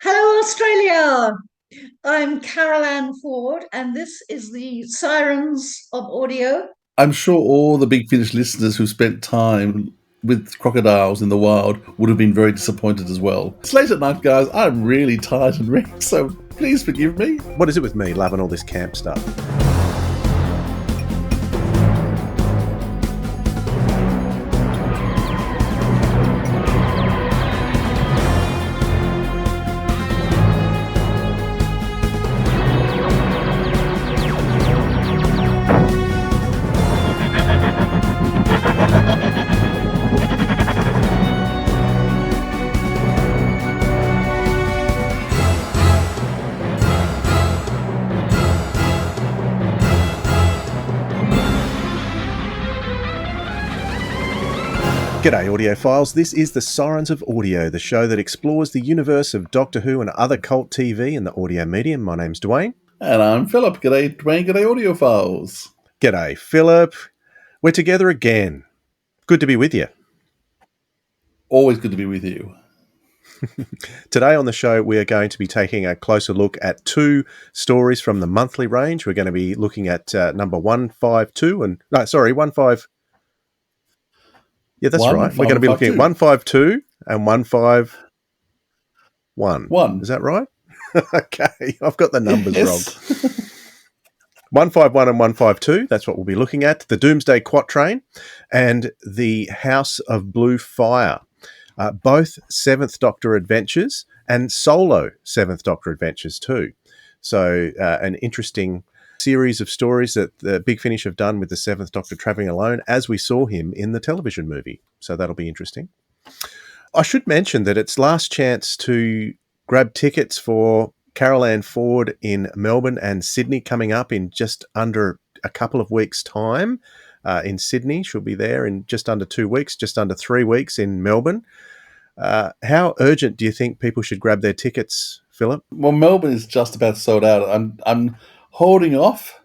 Hello, Australia. I'm Carol Ann Ford, and this is the Sirens of Audio. I'm sure all the Big Finish listeners who spent time with crocodiles in the wild would have been very disappointed as well. It's late at night, guys. I'm really tired and wrecked, so please forgive me. What is it with me loving all this camp stuff? G'day, audiophiles. This is the Sirens of Audio, the show that explores the universe of Doctor Who and other cult TV in the audio medium. My name's Dwayne. And I'm Philip. G'day, Dwayne. G'day, audiophiles. G'day, Philip. We're together again. Good to be with you. Always good to be with you. Today on the show, we are going to be taking a closer look at two stories from the monthly range. We're going to be looking at number 152 and... No, sorry, 15... Yeah, that's right. We're going to be looking at 152 and 151. Is that right? Okay, I've got the numbers wrong. 151 and 152, that's what we'll be looking at. The Doomsday Quatrain and the House of Blue Fire. Both 7th Doctor adventures and solo 7th Doctor adventures too. So an interesting series of stories that the Big Finish have done with the 7th Doctor travelling alone as we saw him in the television movie. So that'll be interesting. I should mention that it's last chance to grab tickets for Carol Ann Ford in Melbourne and Sydney coming up in just under a couple of weeks' time. In Sydney, she'll be there in just under 2 weeks, just under 3 weeks in Melbourne. How urgent do you think people should grab their tickets, Philip? Well, Melbourne is just about sold out. I'm holding off,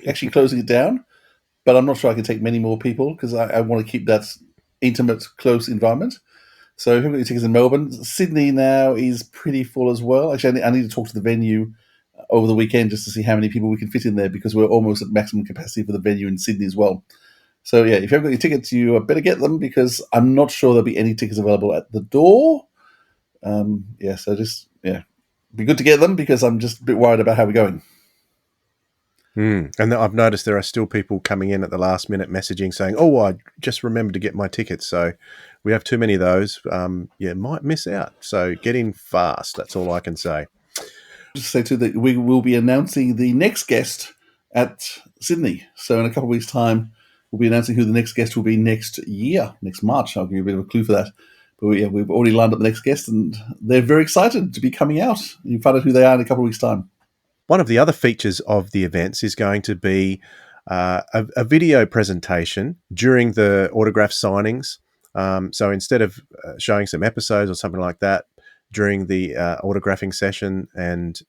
actually closing it down, but I'm not sure I can take many more people because I want to keep that intimate, close environment. So if you've got your tickets in Melbourne, Sydney now is pretty full as well. Actually, I need to talk to the venue over the weekend just to see how many people we can fit in there because we're almost at maximum capacity for the venue in Sydney as well. So yeah, if you haven't got your tickets, you better get them because I'm not sure there'll be any tickets available at the door. Be good to get them because I'm just a bit worried about how we're going. And I've noticed there are still people coming in at the last minute messaging saying, oh, I just remembered to get my tickets. So we have too many of those. Might miss out. So get in fast. That's all I can say. Just say too that we will be announcing the next guest at Sydney. So in a couple of weeks' time, we'll be announcing who the next guest will be next year, next March. I'll give you a bit of a clue for that. But we've already lined up the next guest, and they're very excited to be coming out. You'll find out who they are in a couple of weeks' time. One of the other features of the events is going to be a video presentation during the autograph signings. So instead of showing some episodes or something like that during the autographing session and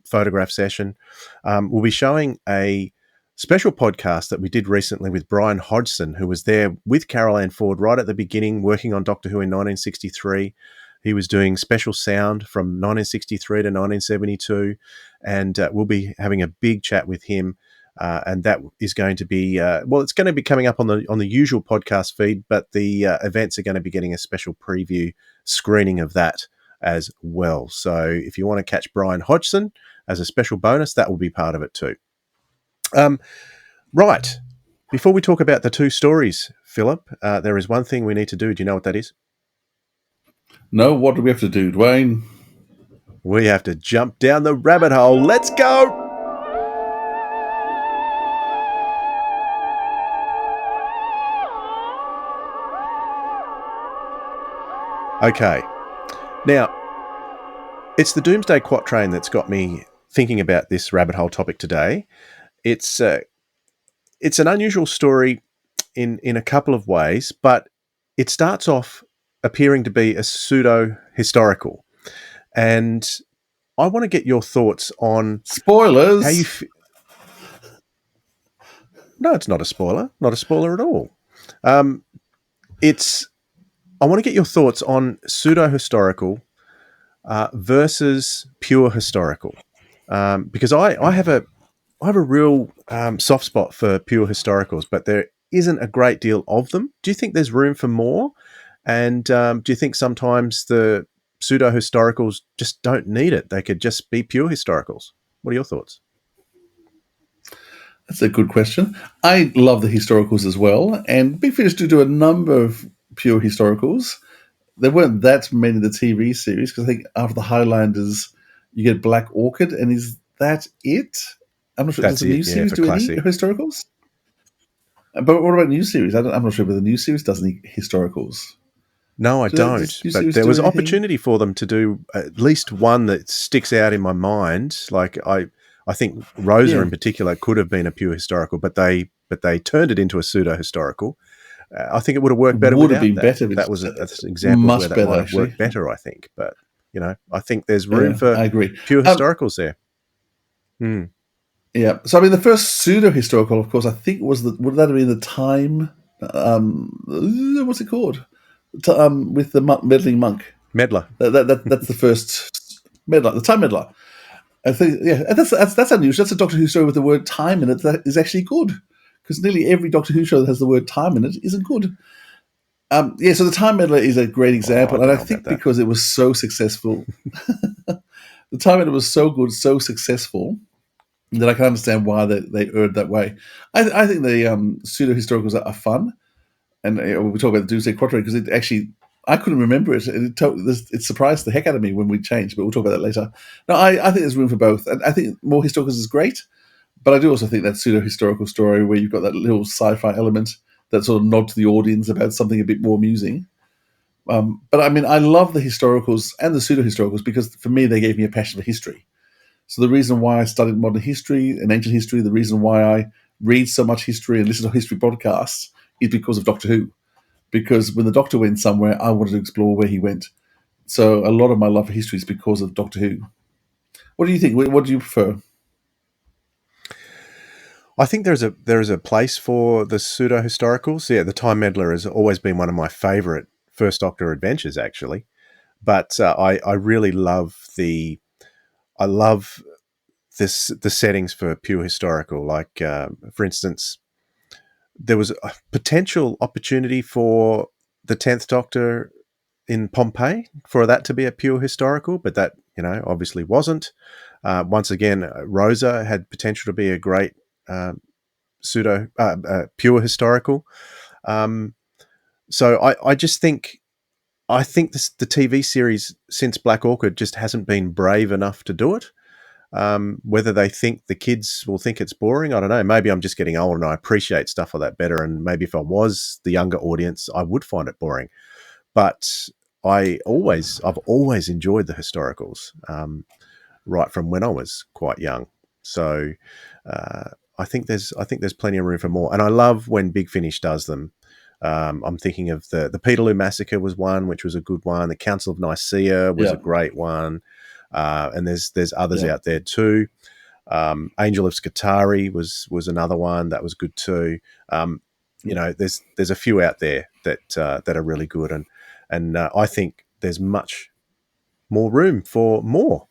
photograph session, we'll be showing a special podcast that we did recently with Brian Hodgson, who was there with Carol Ann Ford right at the beginning, working on Doctor Who in 1963. He was doing special sound from 1963 to 1972, and we'll be having a big chat with him. And that is going to be it's going to be coming up on the usual podcast feed, but the events are going to be getting a special preview screening of that as well. So if you want to catch Brian Hodgson as a special bonus, that will be part of it too. Right. Before we talk about the two stories, Philip, there is one thing we need to do. Do you know what that is? No, what do we have to do, Dwayne? We have to jump down the rabbit hole. Let's go! Okay. Now, it's the Doomsday Quatrain that's got me thinking about this rabbit hole topic today. It's an unusual story in a couple of ways, but it starts off appearing to be a pseudo-historical. And I want to get your thoughts on... Spoilers! How you No, it's not a spoiler. Not a spoiler at all. I want to get your thoughts on pseudo-historical versus pure historical. Because I have a real soft spot for pure historicals, but there isn't a great deal of them. Do you think there's room for more? And do you think sometimes the pseudo historicals just don't need it? They could just be pure historicals. What are your thoughts? That's a good question. I love the historicals as well, and Big Finish do a number of pure historicals. There weren't that many in the TV series because I think after the Highlanders, you get Black Orchid, and is that it? I'm not sure. Does That's the new it, yeah, series for do any classic. historicals? But what about new series? I'm not sure whether the new series does any historicals. No, I Does don't. new But series there do was anything? opportunity for them to do at least one that sticks out in my mind. Like I think Rosa Yeah, in particular could have been a pure historical, but they turned it into a pseudo historical. I think it would have worked better would have without been that. better. If That it's was that's an example of where much that better, might have actually. worked better. I think, but I think there's room Yeah, for I agree. pure Um, historicals there. Hmm. yeah. So I mean, the first pseudo historical, of course, I think was would that have been the time? What's it called? With the meddling monk. Meddler. That's the first meddler, the time meddler. I think, yeah, and that's unusual. That's a Doctor Who story with the word time in it that is actually good, because nearly every Doctor Who show that has the word time in it isn't good. Yeah, so the time meddler is a great Oh, I example, and don't I know about think that. because it was so successful, the time meddler was so good, so successful that I can understand why they erred that way. I think the pseudo historicals are fun, and we talk about the Doomsday Quatrain because it actually I couldn't remember it. It surprised the heck out of me when we changed, but we'll talk about that later. No, I think there's room for both, and I think more historicals is great, but I do also think that pseudo historical story where you've got that little sci-fi element that sort of nod to the audience about something a bit more amusing. But I mean, I love the historicals and the pseudo historicals because for me they gave me a passion for history. So the reason why I studied modern history and ancient history, the reason why I read so much history and listen to history podcasts is because of Doctor Who. Because when the Doctor went somewhere, I wanted to explore where he went. So a lot of my love for history is because of Doctor Who. What do you think? What do you prefer? I think there is a place for the pseudo historicals. Yeah, the Time Meddler has always been one of my favourite First Doctor adventures, actually. But I really love I love the settings for pure historical. Like for instance, there was a potential opportunity for the 10th Doctor in Pompeii for that to be a pure historical, but that obviously wasn't. Once again, Rosa had potential to be a great pseudo pure historical. Um, so I just think the TV series since Black Orchid just hasn't been brave enough to do it. Whether they think the kids will think it's boring, I don't know. Maybe I'm just getting old and I appreciate stuff like that better. And maybe if I was the younger audience, I would find it boring. But I've always enjoyed the historicals, right from when I was quite young. So uh, I think there's plenty of room for more. And I love when Big Finish does them. I'm thinking of the Peterloo Massacre was one, which was a good one. The Council of Nicaea was a Yeah, great one. And there's others yeah. out there too. Angel of Scutari was another one that was good too. There's a few out there that are really good, and I think there's much more room for more.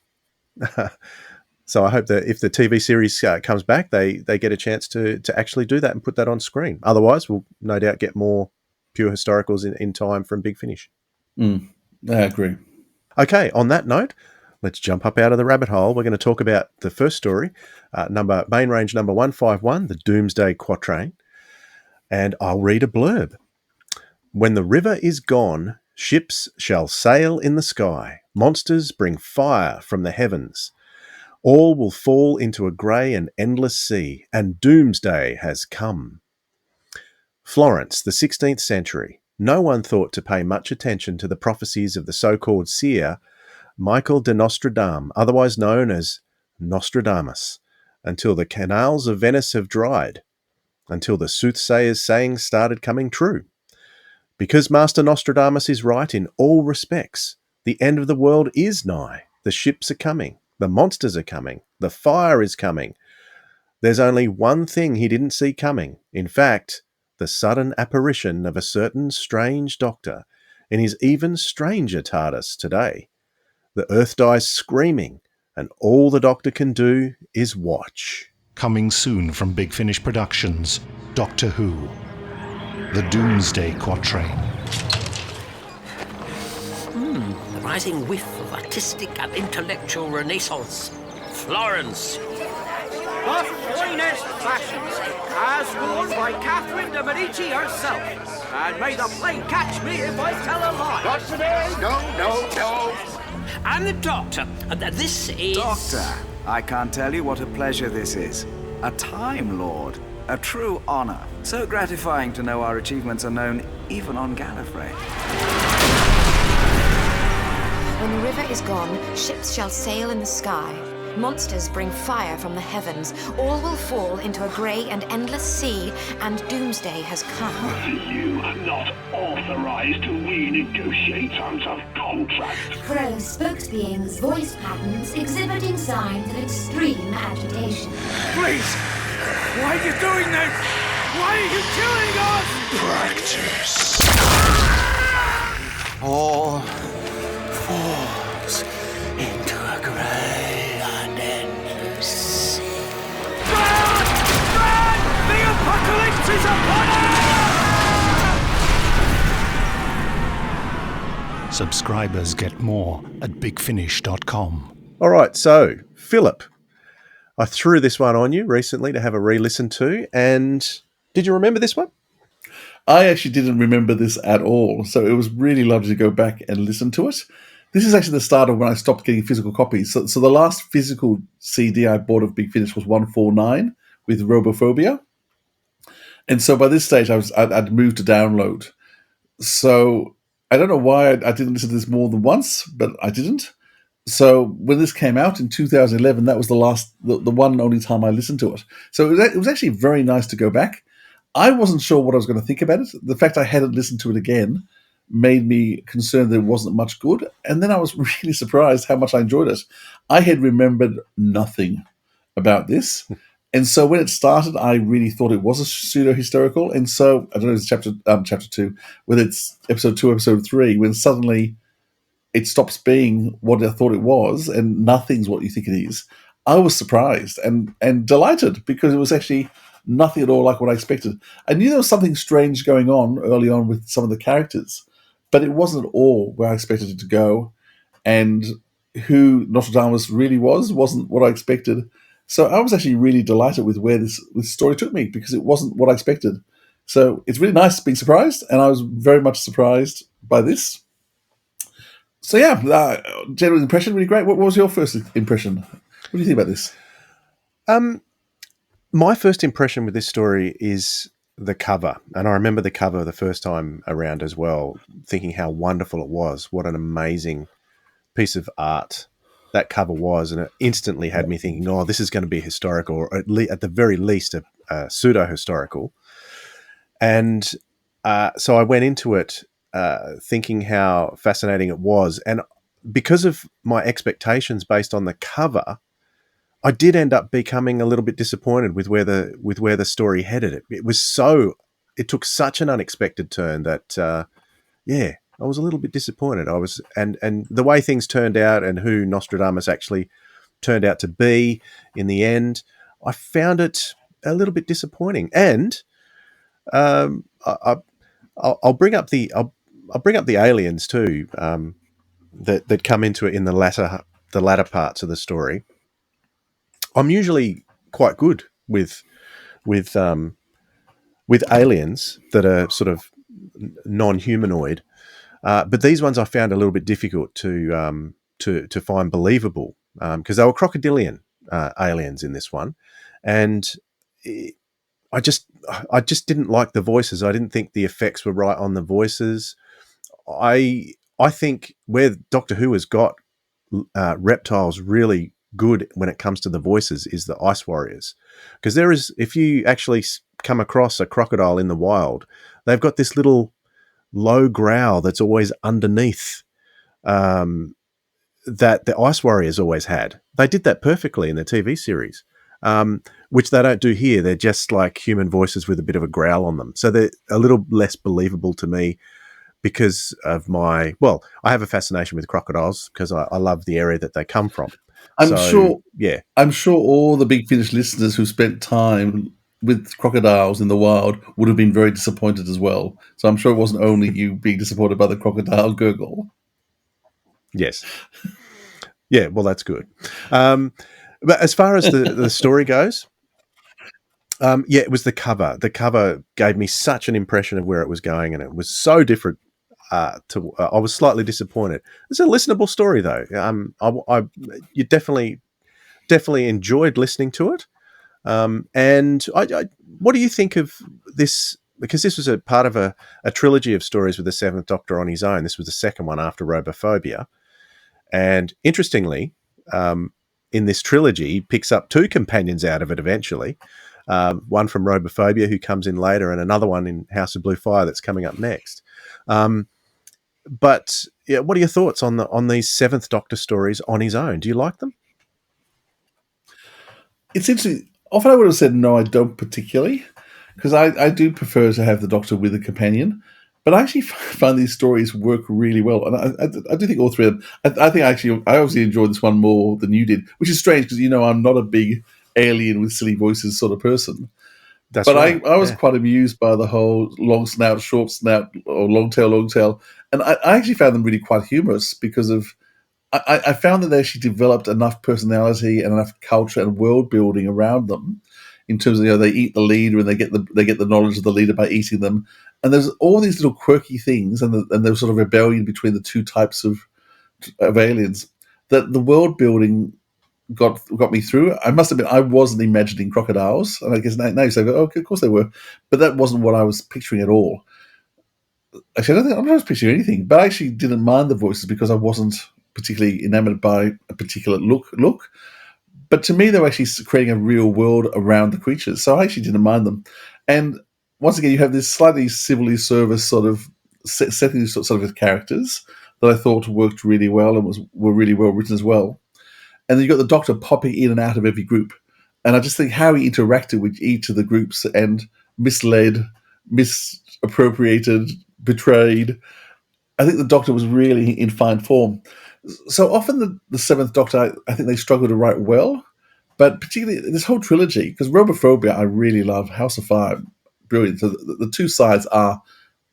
So I hope that if the TV series comes back, they get a chance to actually do that and put that on screen. Otherwise, we'll no doubt get more pure historicals in time from Big Finish. Mm, I agree. Okay, on that note, let's jump up out of the rabbit hole. We're going to talk about the first story, main range number 151, the Doomsday Quatrain, and I'll read a blurb. When the river is gone, ships shall sail in the sky. Monsters bring fire from the heavens. All will fall into a grey and endless sea, and doomsday has come. Florence, the 16th century. No one thought to pay much attention to the prophecies of the so-called seer Michael de Nostradam, otherwise known as Nostradamus, until the canals of Venice have dried, until the soothsayer's sayings started coming true. Because Master Nostradamus is right in all respects, the end of the world is nigh. The ships are coming. The monsters are coming. The fire is coming. There's only one thing he didn't see coming. In fact, the sudden apparition of a certain strange doctor in his even stranger TARDIS today. The Earth dies screaming, and all the Doctor can do is watch. Coming soon from Big Finish Productions, Doctor Who, the Doomsday Quatrain. The rising whiff of artistic and intellectual renaissance. Florence. The finest fashions, as worn by Catherine de Medici herself. And may the plague catch me if I tell a lie. Not today. No. I'm the Doctor, and this is... Doctor, I can't tell you what a pleasure this is. A Time Lord. A true honor. So gratifying to know our achievements are known even on Gallifrey. When the river is gone, ships shall sail in the sky. Monsters bring fire from the heavens. All will fall into a grey and endless sea, and doomsday has come. You are not authorized to renegotiate terms of contract. Crow spokesbeings voice patterns exhibiting signs of extreme agitation. Please! Why are you doing this? Why are you killing us? Practice. All falls into a grey and endless sea. Run! The apocalypse is upon us! Subscribers get more at bigfinish.com. All right, so Philip, I threw this one on you recently to have a re-listen to, and did you remember this one? I actually didn't remember this at all, so it was really lovely to go back and listen to it. This is actually the start of when I stopped getting physical copies. So the last physical CD I bought of Big Finish was 149 with Robophobia. And so by this stage, I'd moved to download. So I don't know why I didn't listen to this more than once, but I didn't. So when this came out in 2011, that was the one and only time I listened to it. So it was actually very nice to go back. I wasn't sure what I was going to think about it. The fact I hadn't listened to it again made me concerned that it wasn't much good. And then I was really surprised how much I enjoyed it. I had remembered nothing about this. And so when it started, I really thought it was a pseudo-historical. And so, I don't know if it's chapter 2, whether it's episode 2, episode 3, when suddenly it stops being what I thought it was and nothing's what you think it is. I was surprised and delighted because it was actually nothing at all like what I expected. I knew there was something strange going on early on with some of the characters, but it wasn't at all where I expected it to go. And who Nostradamus really wasn't what I expected. So I was actually really delighted with where this story took me because it wasn't what I expected. So it's really nice being surprised, and I was very much surprised by this. So yeah, general impression, really great. What was your first impression? What do you think about this? My first impression with this story is the cover. And I remember the cover the first time around as well, thinking how wonderful it was. What an amazing piece of art that cover was. And it instantly had me thinking, oh, this is going to be historical, or at the very least a pseudo-historical. And so I went into it thinking how fascinating it was. And because of my expectations based on the cover, I did end up becoming a little bit disappointed with where the story headed. It took such an unexpected turn that I was a little bit disappointed. And the way things turned out and who Nostradamus actually turned out to be in the end, I found it a little bit disappointing. And I'll bring up the aliens too that come into it in the latter parts of the story. I'm usually quite good with aliens that are sort of non-humanoid, but these ones I found a little bit difficult to find believable because they were crocodilian aliens in this one, and I just didn't like the voices. I didn't think the effects were right on the voices. I think where Doctor Who has got reptiles really good when it comes to the voices is the Ice Warriors, because if you actually come across a crocodile in the wild, they've got this little low growl that's always underneath that the Ice Warriors always had. They did that perfectly in the TV series, which they don't do here. They're just like human voices with a bit of a growl on them, so they're a little less believable to me. because of I have a fascination with crocodiles because I love the area that they come from. I'm sure all the Big Finish listeners who spent time with crocodiles in the wild would have been very disappointed as well. So I'm sure it wasn't only you being disappointed by the crocodile gurgle. Yes. Yeah, well, that's good. But as far as the story goes, it was the cover. The cover gave me such an impression of where it was going, and it was so different. I was slightly disappointed. It's a listenable story, though. You definitely enjoyed listening to it. And what do you think of this? Because this was a part of a trilogy of stories with the Seventh Doctor on his own. This was the second one after Robophobia. And interestingly, in this trilogy, he picks up two companions out of it eventually. One from Robophobia, who comes in later, and another one in House of Blue Fire that's coming up next. But yeah, what are your thoughts on these Seventh Doctor stories on his own? Do you like them? It's interesting. Often I would have said no, I don't particularly, because I do prefer to have the Doctor with a companion. But I actually find these stories work really well, and I do think all three of them. I think I obviously enjoyed this one more than you did, which is strange because I'm not a big alien with silly voices sort of person. That's right. I was quite amused by the whole long snout, short snout, or long tail, and I actually found them really quite humorous because of. I found that they actually developed enough personality and enough culture and world building around them, in terms of they eat the leader and they get the knowledge of the leader by eating them, and there's all these little quirky things and there's sort of rebellion between the two types of aliens that the world building got me through. I must admit I wasn't imagining crocodiles, and I guess now you say, okay, of course they were, but that wasn't what I was picturing at all. Actually, I'm not picturing anything, but I actually didn't mind the voices because I wasn't particularly enamored by a particular look. But to me, they were actually creating a real world around the creatures, so I actually didn't mind them. And once again, you have this slightly civilly service sort of setting, sort of characters that I thought worked really well and were really well written as well. And then you got the Doctor popping in and out of every group, and I just think how he interacted with each of the groups and misled, misappropriated, betrayed. I think the Doctor was really in fine form. So often the Seventh Doctor, I think they struggle to write well, but particularly this whole trilogy, because Robophobia I really love, House of Fire, brilliant. So the two sides are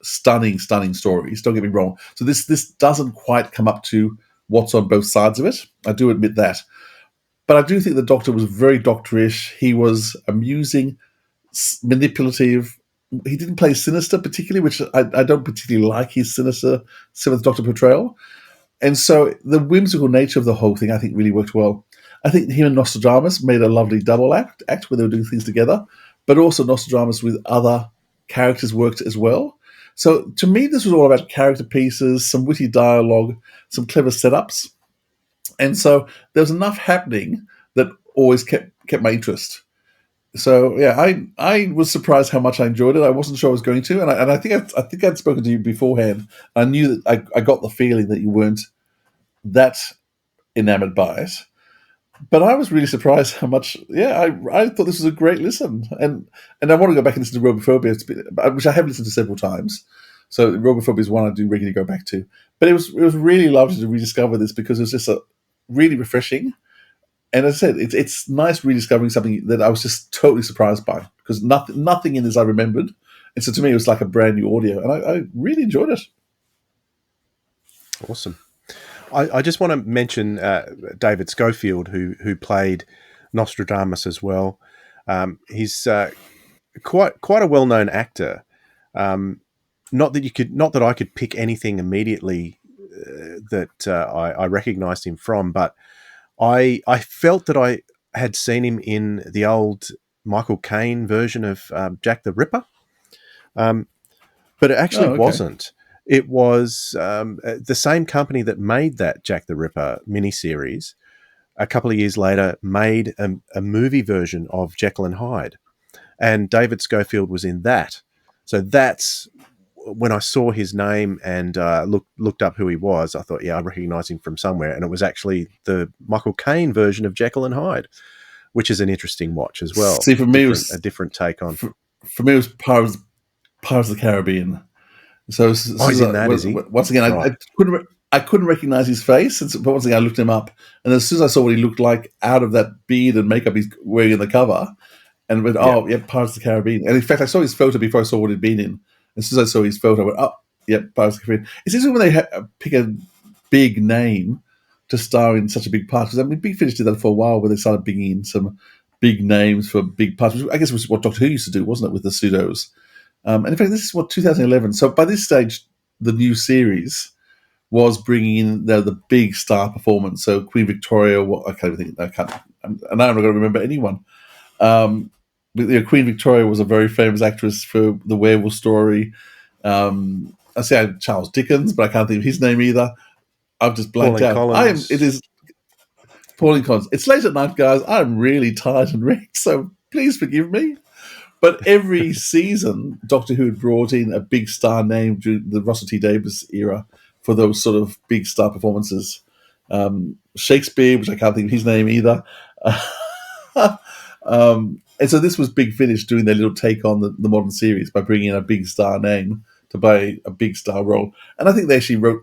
stunning stories, don't get me wrong. So this doesn't quite come up to what's on both sides of it. I do admit that. But I do think the Doctor was very doctorish. He was amusing, manipulative. He didn't play sinister particularly, which I don't particularly like his sinister Seventh Doctor portrayal. And so the whimsical nature of the whole thing, I think, really worked well. I think him and Nostradamus made a lovely double act where they were doing things together, but also Nostradamus with other characters worked as well. So to me, this was all about character pieces, some witty dialogue, some clever setups. And so there was enough happening that always kept my interest. So yeah, I was surprised how much I enjoyed it. I wasn't sure I was going to, and I think I'd spoken to you beforehand. I knew that I got the feeling that you weren't that enamored by it, but I was really surprised how much. Yeah, I thought this was a great listen, and I want to go back and listen to Robophobia, which I have listened to several times. So Robophobia is one I do regularly go back to. But it was really lovely to rediscover this because it was just a really refreshing. And as I said, it's nice rediscovering something that I was just totally surprised by because nothing in this I remembered. And so to me, it was like a brand new audio. And I really enjoyed it. Awesome. I just want to mention David Schofield, who played Nostradamus as well. He's quite a well-known actor. Not that I could pick anything immediately that I recognised him from, but I felt that I had seen him in the old Michael Caine version of Jack the Ripper, but it actually wasn't. It was the same company that made that Jack the Ripper miniseries. A couple of years later, made a movie version of Jekyll and Hyde, and David Schofield was in that. So that's when I saw his name and looked up who he was. I thought, yeah, I recognise him from somewhere, and it was actually the Michael Caine version of Jekyll and Hyde, which is an interesting watch as well. See, for me, it was a different take on. For me, it was Pirates of the Caribbean. So he's in that, is he? Once again, Right. I couldn't recognize his face, but once again, I looked him up, and as soon as I saw what he looked like out of that beard and makeup he's wearing in the cover, and went, oh, yeah, Pirates of the Caribbean. And in fact, I saw his photo before I saw what he'd been in. As soon as I saw his photo, I went, oh, yeah, Pirates of the Caribbean. It's interesting when they pick a big name to star in such a big part. Because I mean, Big Finish did that for a while, where they started bringing in some big names for big parts. Which I guess was what Doctor Who used to do, wasn't it, with the pseudos? And in fact, this is what 2011. So by this stage, the new series was bringing in the big star performance. So Queen Victoria, I can't even think. And now I'm not going to remember anyone. Queen Victoria was a very famous actress for the Werewolf Story. I say I had Charles Dickens, but I can't think of his name either. I've just blanked out. It is Pauline Collins. It's late at night, guys. I'm really tired and wrecked, so please forgive me. But every season, Doctor Who had brought in a big star name during the Russell T Davies era for those sort of big star performances. Shakespeare, which I can't think of his name either. And so this was Big Finish doing their little take on the modern series by bringing in a big star name to play a big star role. And I think they actually wrote...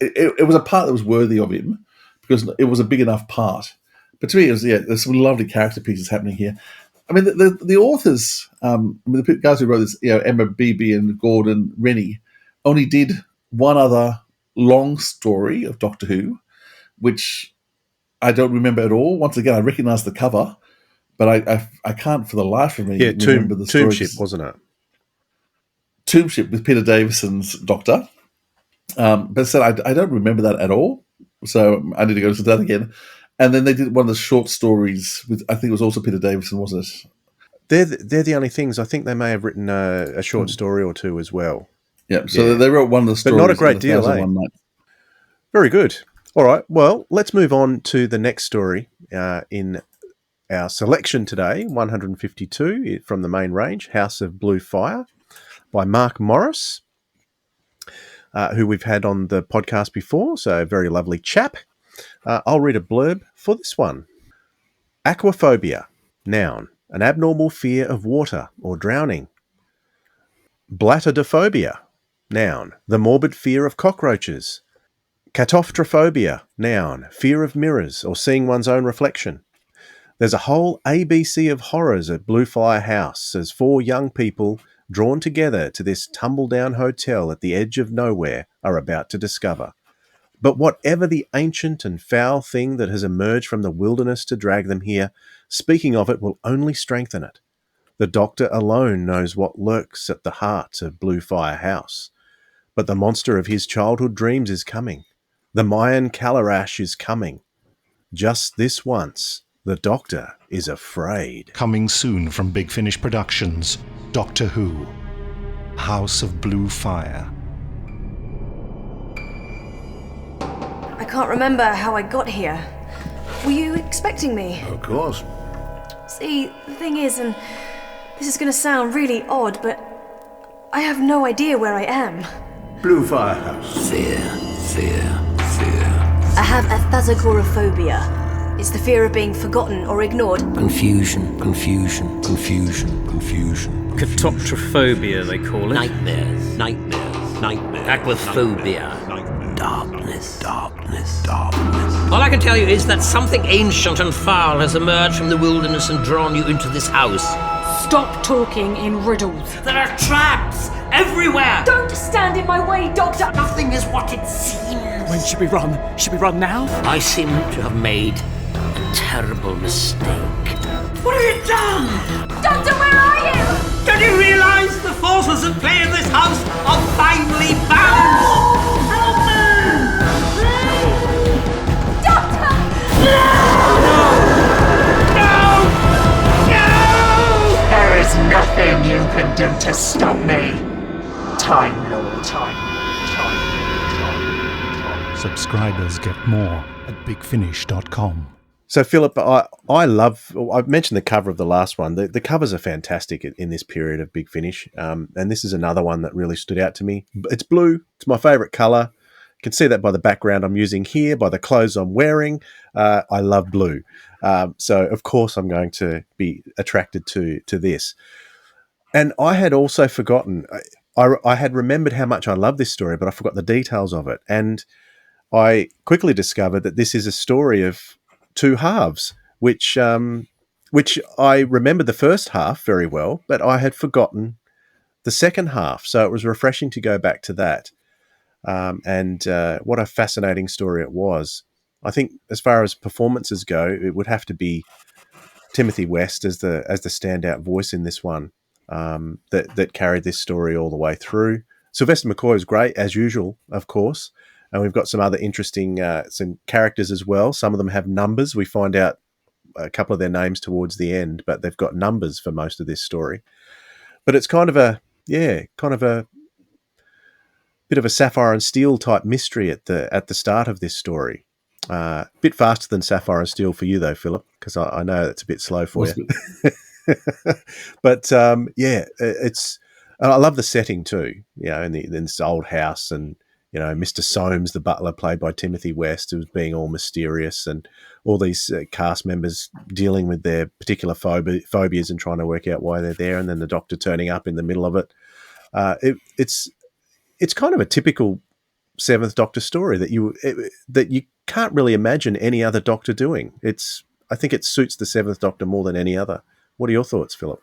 It was a part that was worthy of him because it was a big enough part. But to me, there's some lovely character pieces happening here. I mean, the authors, the guys who wrote this, Emma Beebe and Gordon Rennie, only did one other long story of Doctor Who, which I don't remember at all. Once again, I recognise the cover, but I can't for the life of me remember the story. Tomb Ship, wasn't it? Tomb Ship with Peter Davison's Doctor. But said I don't remember that at all, so I need to go to that again. And then they did one of the short stories with, I think it was also Peter Davison, wasn't it? They're the only things. I think they may have written a short story or two as well. Yeah, so they wrote one of the stories. But not a great deal, eh? Very good. All right, well, let's move on to the next story in our selection today, 152 from the main range, House of Blue Fire, by Mark Morris, who we've had on the podcast before, so a very lovely chap. I'll read a blurb for this one. Aquaphobia, noun, an abnormal fear of water or drowning. Blattodophobia, noun, the morbid fear of cockroaches. Catastrophophobia, noun, fear of mirrors or seeing one's own reflection. There's a whole ABC of horrors at Blue Fire House as 4 young people drawn together to this tumble-down hotel at the edge of nowhere are about to discover. But whatever the ancient and foul thing that has emerged from the wilderness to drag them here, speaking of it will only strengthen it. The Doctor alone knows what lurks at the heart of Blue Fire House. But the monster of his childhood dreams is coming. The Mayan Kalarash is coming. Just this once, the Doctor is afraid. Coming soon from Big Finish Productions, Doctor Who, House of Blue Fire. I can't remember how I got here. Were you expecting me? Of course. See, the thing is, and this is going to sound really odd, but I have no idea where I am. Blue Fire House. Fear. I have aphasicophobia. It's the fear of being forgotten or ignored. Confusion. Catastrophophobia, they call it. Nightmares. Aquaphobia. Darkness. All I can tell you is that something ancient and foul has emerged from the wilderness and drawn you into this house. Stop talking in riddles. There are traps everywhere! Don't stand in my way, Doctor! Nothing is what it seems. When should we run? Should we run now? I seem to have made a terrible mistake. What have you done? Doctor, where are you? Don't you realize the forces at play in this house are finely balanced? Help me! Doctor! No! There is nothing you can do to stop me. Time Lord. Subscribers get more at bigfinish.com. So, Philip, I've mentioned the cover of the last one. The covers are fantastic in this period of Big Finish. And this is another one that really stood out to me. It's blue. It's my favourite colour. You can see that by the background I'm using here, by the clothes I'm wearing. I love blue. So, of course, I'm going to be attracted to this. And I had also forgotten, I had remembered how much I love this story, but I forgot the details of it. And I quickly discovered that this is a story of two halves, which I remembered the first half very well, but I had forgotten the second half. So it was refreshing to go back to that. And what a fascinating story it was. I think as far as performances go, it would have to be Timothy West as the standout voice in this one, that carried this story all the way through. Sylvester McCoy is great as usual, of course, and we've got some other interesting some characters as well. Some of them have numbers. We find out a couple of their names towards the end, but they've got numbers for most of this story. But it's kind of a bit of a Sapphire and Steel type mystery at the start of this story. A bit faster than Sapphire and Steel for you though, Philip, because I know it's a bit slow for you. But it's and I love the setting too. You know, in this old house, and you know, Mr. Soames, the butler, played by Timothy West, who's being all mysterious, and all these cast members dealing with their particular phobias and trying to work out why they're there, and then the Doctor turning up in the middle of it. It's kind of a typical Seventh Doctor story that you can't really imagine any other Doctor doing. I think it suits the Seventh Doctor more than any other. What are your thoughts, Philip?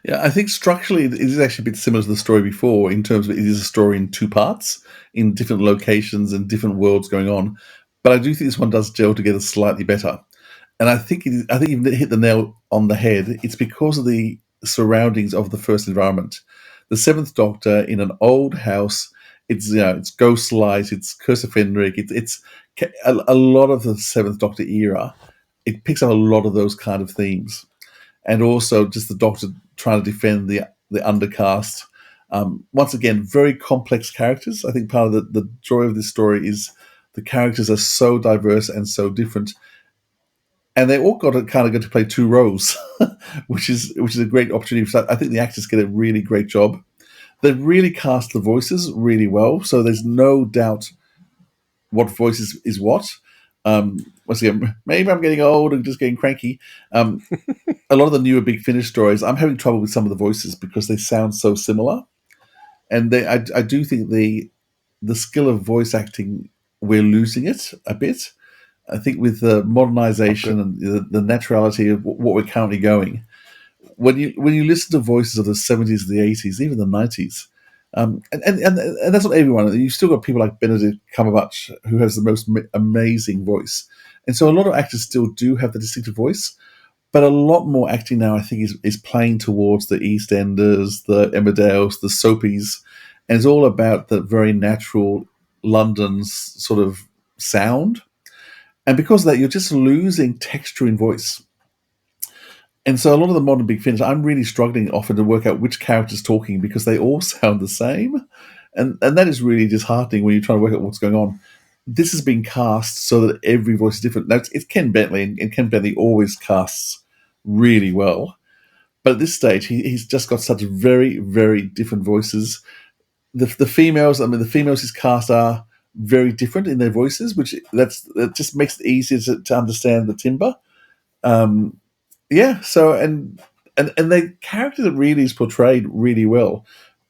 Yeah, I think structurally it is actually a bit similar to the story before in terms of it is a story in two parts, in different locations and different worlds going on. But I do think this one does gel together slightly better. And I think you've hit the nail on the head. It's because of the surroundings of the first environment. The Seventh Doctor in an old house. It's Ghost Light. It's Curse of Fenric. It's a lot of the Seventh Doctor era. It picks up a lot of those kind of themes, and also just the Doctor trying to defend the undercast. Once again, very complex characters. I think part of the joy of this story is the characters are so diverse and so different, and they all got to play two roles, which is a great opportunity. So I think the actors get a really great job. They've really cast the voices really well, so there's no doubt what voice is what. Once again, maybe I'm getting old and just getting cranky. A lot of the newer Big Finish stories, I'm having trouble with some of the voices because they sound so similar, and I do think the skill of voice acting, we're losing it a bit. I think with the modernization and the naturality of what we're currently going, when you listen to voices of the 70s, the 80s, even the 90s, and that's not everyone. You've still got people like Benedict Cumberbatch who has the most amazing voice, and so a lot of actors still do have the distinctive voice, but a lot more acting now I think is playing towards the EastEnders, the Emmerdales, the soapies, and it's all about the very natural London's sort of sound, and because of that you're just losing texture in voice. And so a lot of the modern Big Finish, I'm really struggling often to work out which character's talking because they all sound the same. And that is really disheartening when you're trying to work out what's going on. This has been cast so that every voice is different. Now, it's Ken Bentley, and Ken Bentley always casts really well. But at this stage, he's just got such very, very different voices. The females he's cast are very different in their voices, that just makes it easier to understand the timbre. So and the character that really is portrayed really well,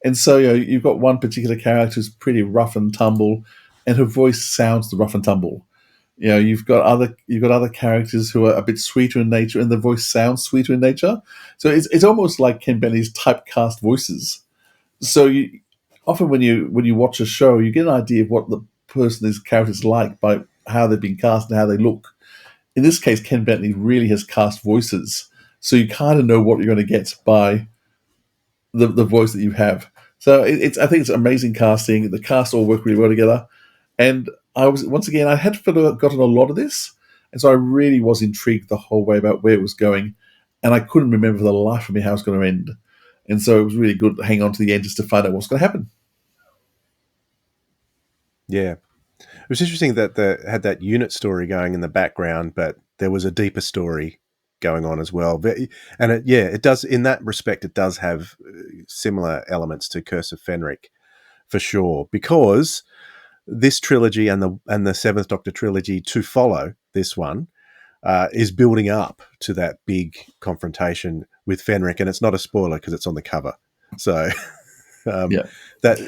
and so you've got one particular character who's pretty rough and tumble, and her voice sounds the rough and tumble. You've got other characters who are a bit sweeter in nature, and the voice sounds sweeter in nature. So it's almost like Ken Bentley's typecast voices. So often when you watch a show, you get an idea of what the person's character's like by how they've been cast and how they look. In this case, Ken Bentley really has cast voices, so you kind of know what you're going to get by the voice that you have. So I think it's amazing casting. The cast all work really well together, and I had forgotten a lot of this, and so I really was intrigued the whole way about where it was going, and I couldn't remember for the life of me how it's going to end, and so it was really good to hang on to the end just to find out what's going to happen. Yeah. It was interesting that had that unit story going in the background, but there was a deeper story going on as well. And it does, in that respect, it does have similar elements to Curse of Fenric for sure, because this trilogy and the Seventh Doctor trilogy to follow this one is building up to that big confrontation with Fenric, and it's not a spoiler because it's on the cover. So Yeah. That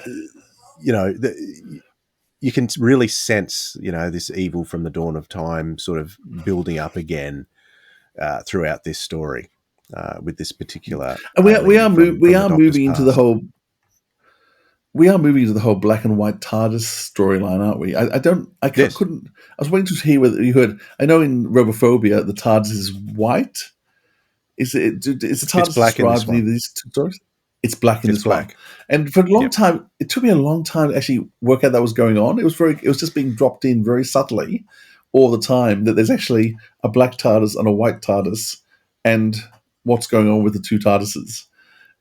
you can really sense this evil from the dawn of time sort of building up again throughout this story with this particular And alien from the Doctor's moving into the past. whole. We are moving into the whole black and white TARDIS storyline, aren't we? Yes. Couldn't. I was waiting to hear whether you heard. I know in Robophobia the TARDIS is white. Is the TARDIS It's black in this described in either one. of these two stories? It's black in It's this black. one. And for a long time, it took me a long time to actually work out that was going on. It was just being dropped in very subtly all the time that there's actually a black TARDIS and a white TARDIS, and what's going on with the two TARDISes.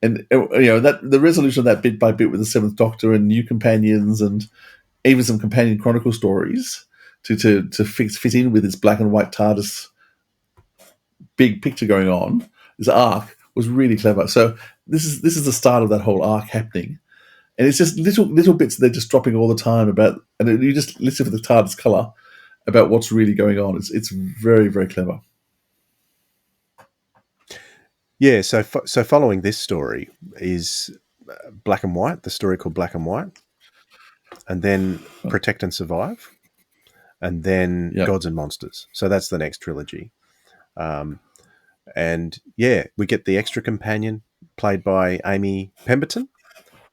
And that the resolution of that bit by bit with the Seventh Doctor and new companions and even some companion chronicle stories to fit in with this black and white TARDIS big picture going on, this arc was really clever. So this is the start of that whole arc happening, and it's just little bits they're just dropping all the time about, and you just listen for the TARDIS color about what's really going on. It's very, very clever. Yeah, so following this story is Black and White, the story called Black and White, and then Protect and Survive, and then Gods and Monsters. So that's the next trilogy. And yeah, we get the extra companion played by Amy Pemberton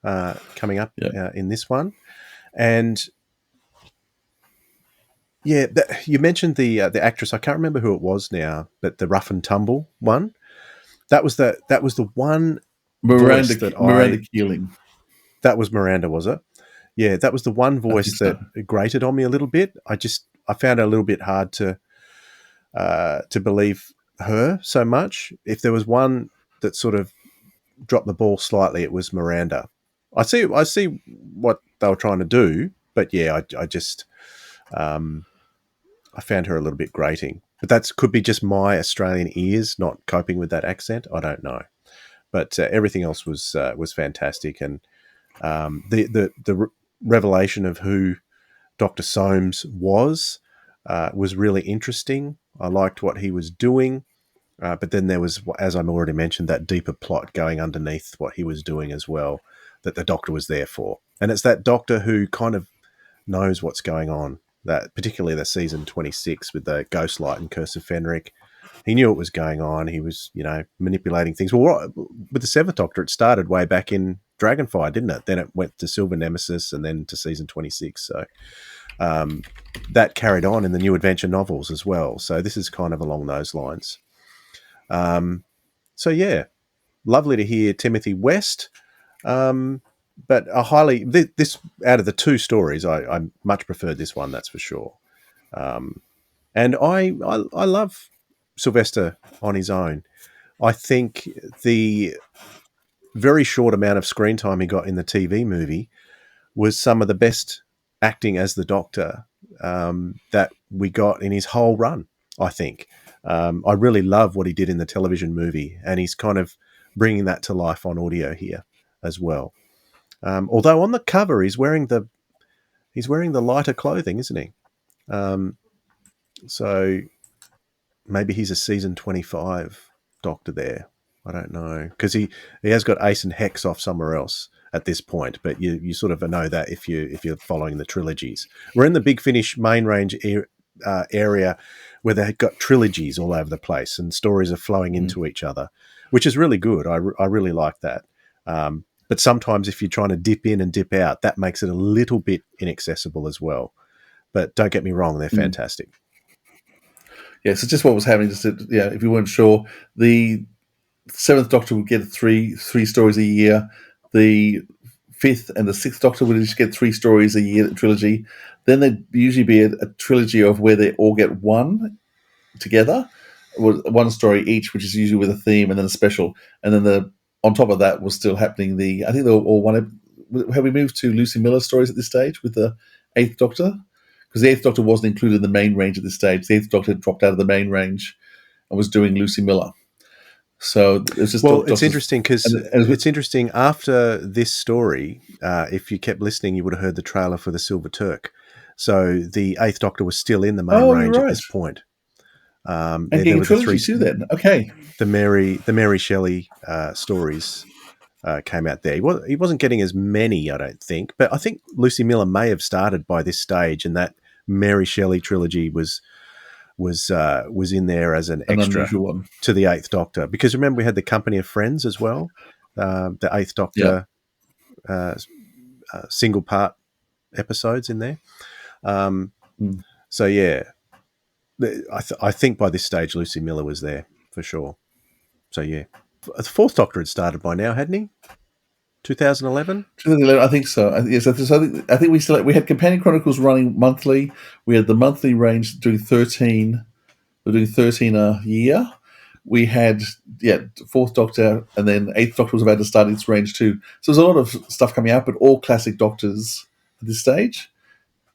coming up in this one. And yeah, you mentioned the actress. I can't remember who it was now, but the rough and tumble one. That was the one Miranda Keeling. That was Miranda, was it? Yeah, that was the one voice that grated on me a little bit. I found it a little bit hard to believe her so much. If there was one that sort of dropped the ball slightly, it was Miranda. I see what they were trying to do, but yeah, I just I found her a little bit grating. But that could be just my Australian ears not coping with that accent. I don't know. But everything else was fantastic, and the revelation of who Dr. Soames was really interesting. I liked what he was doing, but then there was, as I already mentioned, that deeper plot going underneath what he was doing as well, that the Doctor was there for. And it's that Doctor who kind of knows what's going on. That particularly the season 26 with the Ghostlight and Curse of Fenric. He knew what was going on. He was, manipulating things. Well, with the Seventh Doctor, it started way back in Dragonfire, didn't it? Then it went to Silver Nemesis and then to season 26. So that carried on in the New Adventure novels as well. So this is kind of along those lines. So yeah, lovely to hear Timothy West. But this out of the two stories, I much preferred this one, that's for sure. And I love Sylvester on his own. I think the very short amount of screen time he got in the TV movie was some of the best acting as the Doctor that we got in his whole run, I think. I really love what he did in the television movie, and he's kind of bringing that to life on audio here as well. Although on the cover he's wearing the lighter clothing, isn't he? So maybe he's a season 25 Doctor there. I don't know, because he has got Ace and Hex off somewhere else at this point, but you sort of know that if you're following the trilogies. We're in the Big Finish main range area where they've got trilogies all over the place and stories are flowing into each other, which is really good. I really like that. But sometimes if you're trying to dip in and dip out, that makes it a little bit inaccessible as well. But don't get me wrong, they're fantastic. Yeah, so just what was happening, if you weren't sure, the Seventh Doctor would get three stories a year. The Fifth and the Sixth Doctor would just get 3 stories a year, trilogy. Then there'd usually be a trilogy of where they all get one together, with one story each, which is usually with a theme and then a special. And then on top of that was still happening I think they were all one. Have we moved to Lucy Miller stories at this stage with the Eighth Doctor? Because the Eighth Doctor wasn't included in the main range at this stage. The Eighth Doctor had dropped out of the main range and was doing Lucy Miller. So it's just it's interesting because it's interesting after this story. If you kept listening, you would have heard the trailer for the Silver Turk. So the Eighth Doctor was still in the main range at this point. And getting trilogy too. Then okay, the Mary Shelley stories came out there. He wasn't getting as many, I don't think, but I think Lucy Miller may have started by this stage, and that Mary Shelley trilogy was in there as an extra unusual one to the Eighth Doctor, because remember we had the Company of Friends as well, the Eighth Doctor single part episodes in there. So yeah, I think by this stage Lucy Miller was there for sure. So yeah, the Fourth Doctor had started by now, hadn't he? 2011? 2011, I think so. Yes, I think we had Companion Chronicles running monthly. We had the monthly range doing 13. We're doing 13 a year. We had Fourth Doctor, and then Eighth Doctor was about to start its range too. So there's a lot of stuff coming out, but all classic Doctors at this stage.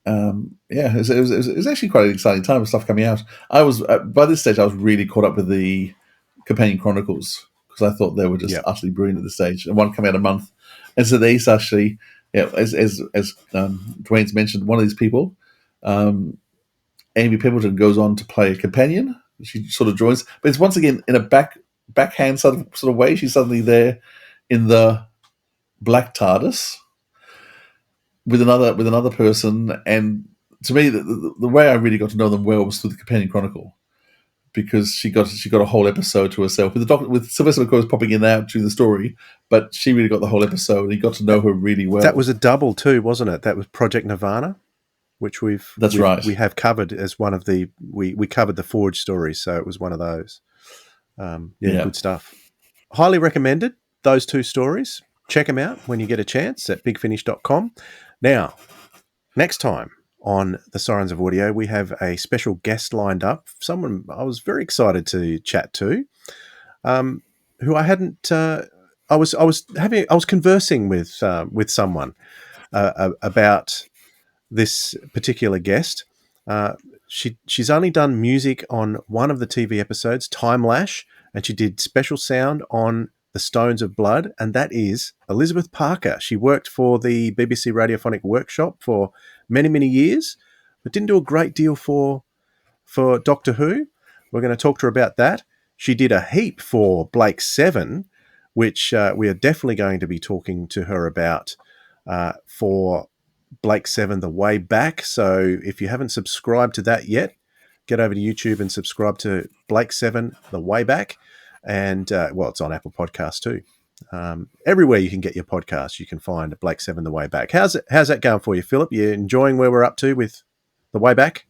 It was actually quite an exciting time of stuff coming out. I was by this stage I was really caught up with the Companion Chronicles because I thought they were just utterly brilliant at this stage, and one coming out a month. And so they actually, as Dwayne's mentioned, one of these people, Amy Pimpleton, goes on to play a companion. She sort of joins, but it's once again in a backhand sort of way. She's suddenly there in the black TARDIS with another person, and to me, the way I really got to know them well was through the Companion Chronicle, because she got a whole episode to herself with Sylvester McCoy popping in and out through the story, but she really got the whole episode, and you got to know her really well. That was a double too, wasn't it? That was Project Nirvana, which we have covered as one of the we covered the Forge stories, so it was one of those. Good stuff. Highly recommended, those two stories. Check them out when you get a chance at bigfinish.com. Now, next time on the Sirens of Audio, we have a special guest lined up, someone I was very excited to chat to, who I hadn't. I was conversing with someone about this particular guest. She's only done music on one of the TV episodes, Time Lash, and she did special sound on The Stones of Blood, and that is Elizabeth Parker. She worked for the BBC Radiophonic Workshop for many, many years, but didn't do a great deal for Doctor Who. We're going to talk to her about that. She did a heap for Blake 7, which we are definitely going to be talking to her about for Blake 7 The Way Back. So if you haven't subscribed to that yet, get over to YouTube and subscribe to Blake 7 The Way Back. And, it's on Apple Podcasts too. Everywhere you can get your podcasts, you can find Blake 7 The Way Back. How's that going for you, Philip? You enjoying where we're up to with The Way Back?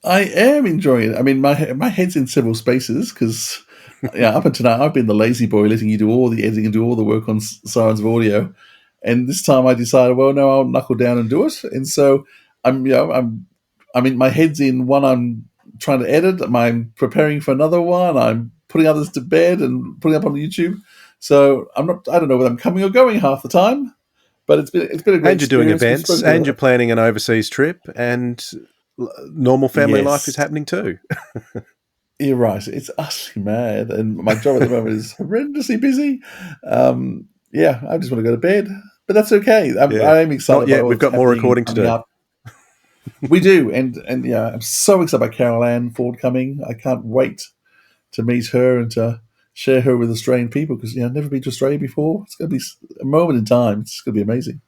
I am enjoying it. I mean, my head's in several spaces because, up until now, I've been the lazy boy letting you do all the editing and do all the work on Sirens of Audio. And this time I decided, well, no, I'll knuckle down and do it. And so my head's in one I'm trying to edit. I'm preparing for another one. I'm putting others to bed and putting up on YouTube. So I don't know whether I'm coming or going half the time, but it's been a great experience. And you're doing events, and you're planning an overseas trip, and normal family life is happening too. You're right. It's utterly mad, and my job at the moment is horrendously busy. I just want to go to bed, but that's okay. I'm excited. Yeah, we've got more recording to do. We do, and I'm so excited about Carol Ann Ford coming. I can't wait to meet her and to share her with Australian people, because I've never been to Australia before. It's going to be a moment in time. It's going to be amazing.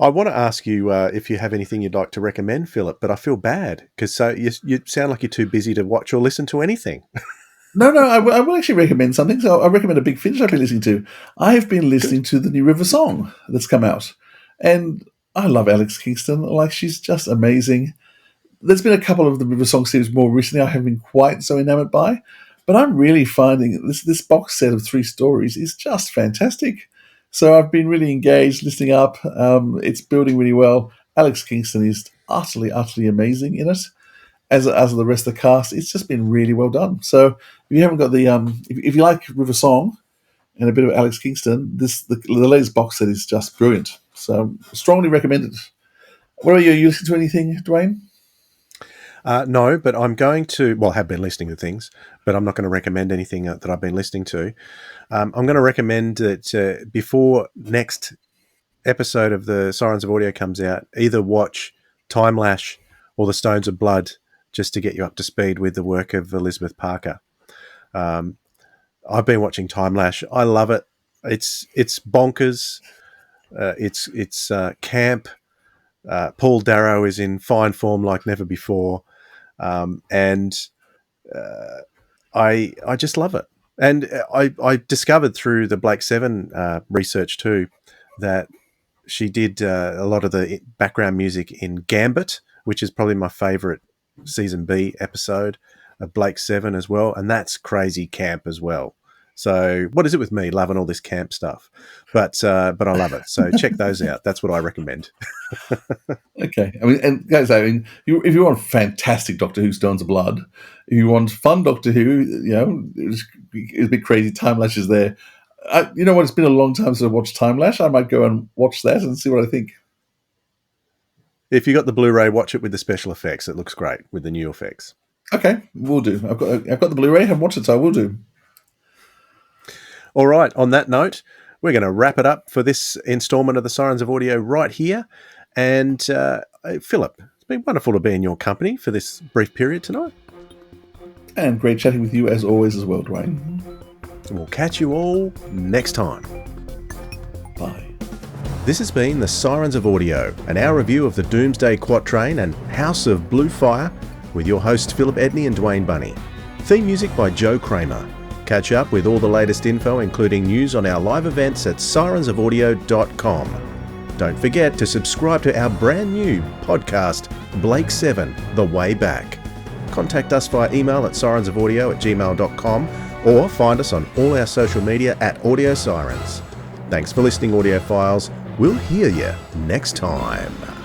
I want to ask you if you have anything you'd like to recommend, Philip, but I feel bad because you sound like you're too busy to watch or listen to anything. No, I will actually recommend something. So I recommend a Big Finish I've been listening to. I've been listening to the new River Song that's come out, and I love Alex Kingston. Like, she's just amazing. There's been a couple of the River Song series more recently I haven't been quite so enamored by, but I'm really finding this box set of 3 stories is just fantastic. So I've been really engaged, listening up. It's building really well. Alex Kingston is utterly, utterly amazing in it, as the rest of the cast. It's just been really well done. So if you haven't got the if you like River Song and a bit of Alex Kingston, the latest box set is just brilliant. So strongly recommended. What are you? Are you listening to anything, Dwayne? No, but I'm going to, have been listening to things, but I'm not going to recommend anything that I've been listening to. I'm going to recommend that before next episode of the Sirens of Audio comes out, either watch Time Lash or The Stones of Blood, just to get you up to speed with the work of Elizabeth Parker. I've been watching Time Lash. I love it. It's bonkers. It's camp. Paul Darrow is in fine form like never before, and I just love it. And I discovered through the Blake Seven research too that she did a lot of the background music in Gambit, which is probably my favourite season B episode of Blake Seven as well, and that's crazy camp as well. So what is it with me loving all this camp stuff? But I love it. So check those out. That's what I recommend. Okay. I mean, and guys, I mean, if you want fantastic Doctor Who Stones of Blood, if you want fun Doctor Who, you know, it's a bit crazy. Time Lash is there. You know what? It's been a long time since I watched Time Lash. I might go and watch that and see what I think. If you got the Blu-ray, watch it with the special effects. It looks great with the new effects. Okay, we'll do. I've got the Blu-ray. I haven't watched it, so I will do. All right, on that note, we're going to wrap it up for this installment of the Sirens of Audio right here. And Philip, it's been wonderful to be in your company for this brief period tonight. And great chatting with you as always as well, Dwayne. We'll catch you all next time. Bye. This has been the Sirens of Audio, an hour review of the Doomsday Quatrain and House of Blue Fire with your hosts Philip Edney and Dwayne Bunny. Theme music by Joe Kramer. Catch up with all the latest info, including news on our live events at sirensofaudio.com. Don't forget to subscribe to our brand new podcast, Blake 7, The Way Back. Contact us via email at sirensofaudio@gmail.com or find us on all our social media at Audio Sirens. Thanks for listening, audiophiles. We'll hear you next time.